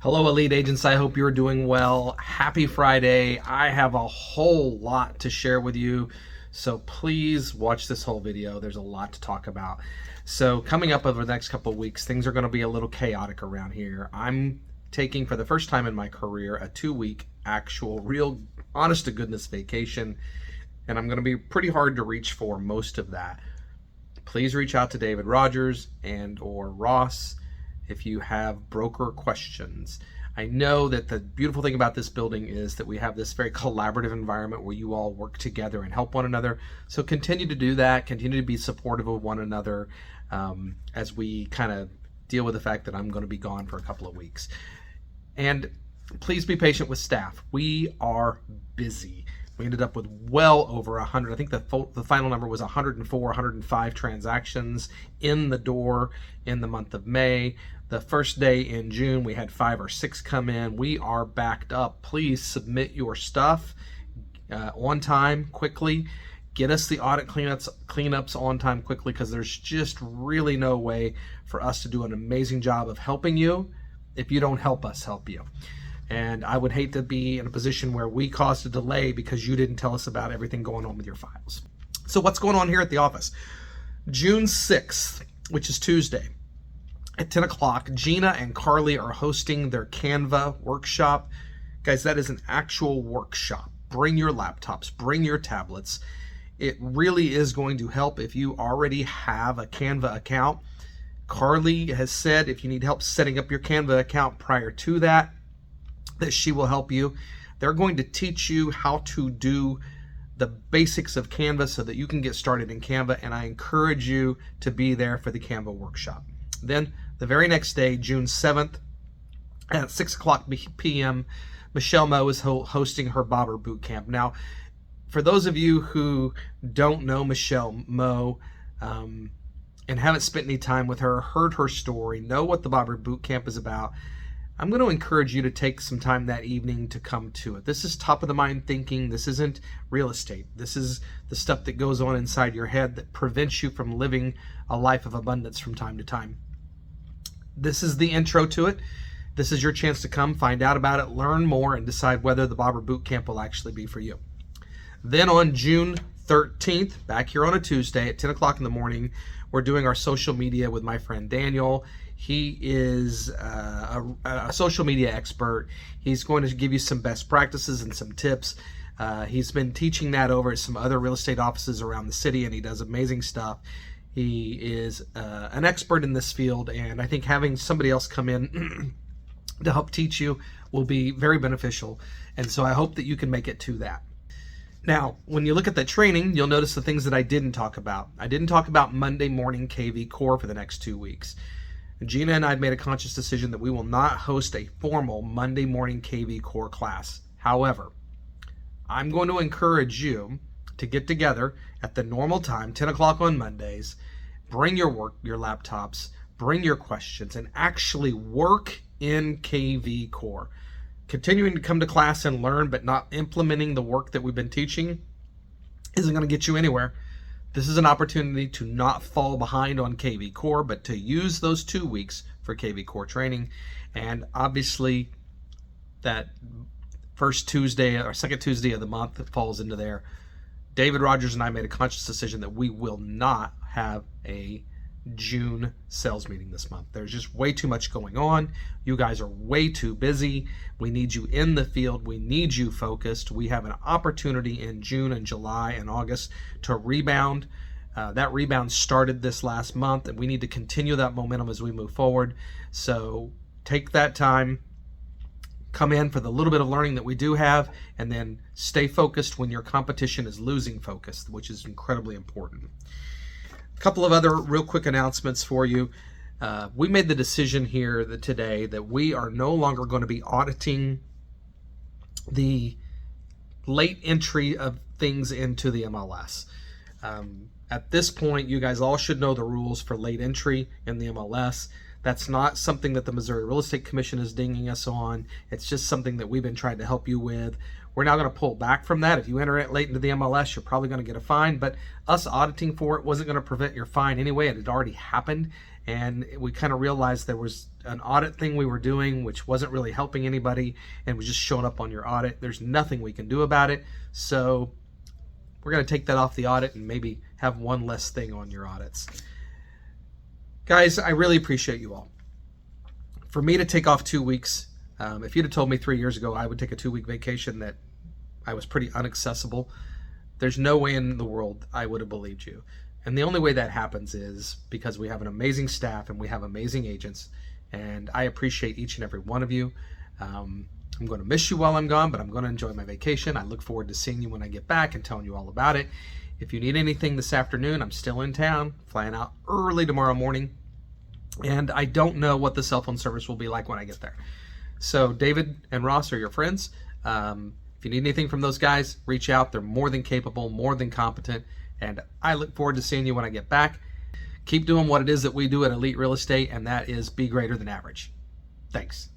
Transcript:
Hello, Elite Agents. I hope you're doing well. Happy Friday. I have a whole lot to share with you, so please watch this whole video. There's a lot to talk about. So coming up over the next couple of weeks, things are going to be a little chaotic around here. I'm taking, for the first time in my career, a 2-week actual, real, honest-to-goodness vacation, and I'm going to be pretty hard to reach for most of that. Please reach out to David Rogers and or Ross if you have broker questions. I know that the beautiful thing about this building is that we have this very collaborative environment where you all work together and help one another. So continue to do that, continue to be supportive of one another as we kind of deal with the fact that I'm going to be gone for a couple of weeks. And please be patient with staff. We are busy. We ended up with well over 100. I think the final number was 104, 105 transactions in the door in the month of May. The first day in June, we had 5 or 6 come in. We are backed up. Please submit your stuff on time, quickly. Get us the audit cleanups on time, quickly, because there's just really no way for us to do an amazing job of helping you if you don't help us help you. And I would hate to be in a position where we caused a delay because you didn't tell us about everything going on with your files. So what's going on here at the office? June 6th, which is Tuesday, at 10 o'clock, Gina and Carly are hosting their Canva workshop. Guys, that is an actual workshop. Bring your laptops, bring your tablets. It really is going to help if you already have a Canva account. Carly has said if you need help setting up your Canva account prior to that she will help you. They're going to teach you how to do the basics of Canva so that you can get started in Canva, and I encourage you to be there for the Canva workshop. Then the very next day, June 7th at 6 o'clock p.m., Michelle Moe is hosting her Bobber Boot Camp. Now, for those of you who don't know Michelle Moe and haven't spent any time with her, heard her story, know what the Bobber Boot Camp is about, I'm going to encourage you to take some time that evening to come to it. This is top of the mind thinking. This isn't real estate. This is the stuff that goes on inside your head that prevents you from living a life of abundance from time to time. This is the intro to it. This is your chance to come, find out about it, learn more, and decide whether the Bobber Boot Camp will actually be for you. Then on June 13th, back here on a Tuesday at 10 o'clock in the morning, we're doing our social media with my friend Daniel. He is a social media expert. He's going to give you some best practices and some tips. He's been teaching that over at some other real estate offices around the city, and he does amazing stuff. He is an expert in this field, and I think having somebody else come in to help teach you will be very beneficial. And so I hope that you can make it to that. Now, when you look at the training, you'll notice the things that I didn't talk about. I didn't talk about Monday morning KV Core for the next 2 weeks. Gina and I have made a conscious decision that we will not host a formal Monday morning KV Core class. However, I'm going to encourage you to get together at the normal time, 10 o'clock on Mondays, bring your laptops, bring your questions, and actually work in KV Core. Continuing to come to class and learn, but not implementing the work that we've been teaching isn't going to get you anywhere. This is an opportunity to not fall behind on KV Core, but to use those 2 weeks for KV Core training. And obviously, that first Tuesday or second Tuesday of the month that falls into there, David Rogers and I made a conscious decision that we will not have a June sales meeting this month. There's just way too much going on. You guys are way too busy. We need you in the field. We need you focused. We have an opportunity in June and July and August to rebound. That rebound started this last month, and we need to continue that momentum as we move forward. So take that time, come in for the little bit of learning that we do have, and then stay focused when your competition is losing focus, which is incredibly important. Couple of other real quick announcements for you. We made the decision here today that we are no longer going to be auditing the late entry of things into the MLS. At this point, you guys all should know the rules for late entry in the MLS. That's not something that the Missouri Real Estate Commission is dinging us on. It's just something that we've been trying to help you with. We're now going to pull back from that. If you enter it late into the MLS, you're probably going to get a fine, but us auditing for it wasn't going to prevent your fine anyway. It had already happened, and we kind of realized there was an audit thing we were doing which wasn't really helping anybody and was just showing up on your audit. There's nothing we can do about it, so we're going to take that off the audit and maybe have one less thing on your audits. Guys, I really appreciate you all. For me to take off 2 weeks, if you'd have told me 3 years ago I would take a 2-week vacation that I was pretty inaccessible, there's no way in the world I would have believed you. And the only way that happens is because we have an amazing staff and we have amazing agents, and I appreciate each and every one of you. I'm going to miss you while I'm gone, but I'm going to enjoy my vacation. I look forward to seeing you when I get back and telling you all about it. If you need anything this afternoon, I'm still in town, flying out early tomorrow morning, and I don't know what the cell phone service will be like when I get there. So David and Ross are your friends. If you need anything from those guys, reach out. They're more than capable, more than competent, and I look forward to seeing you when I get back. Keep doing what it is that we do at Elite Real Estate, and that is be greater than average. Thanks.